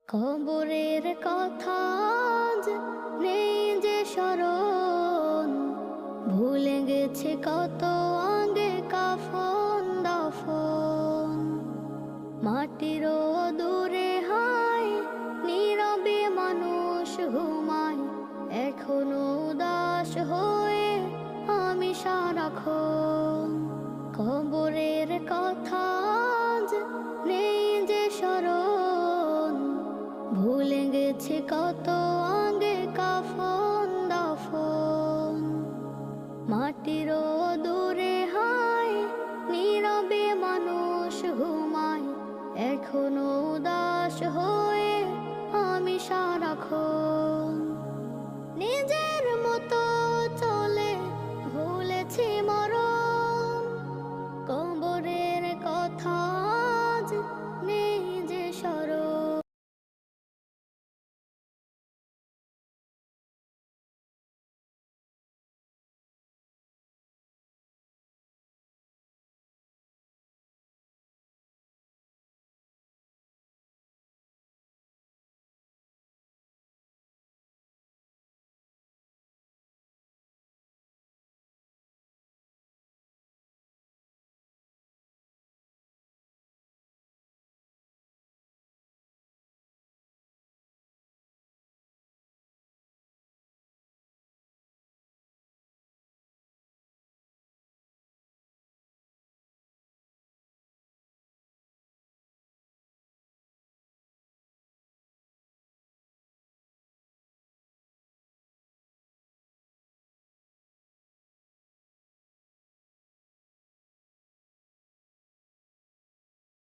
কবরের কথা আজ নেই যে স্মরণ, ভুলে গেছে কত আগে কাফন দাফন। মাটিরও দূরে হায় নীরবে মানুষ ঘুমায়, এখনো উদাস হয়ে আমি সারাক্ষণ। কবরের কথা আজ নেই যে স্মরণ, ভুলে গেছে কত আগে কাফন দাফন। মাটিরও দূরে হায় নীরবে মানুষ ঘুমায়, এখনো উদাস হয়ে আমি সারাক্ষণ।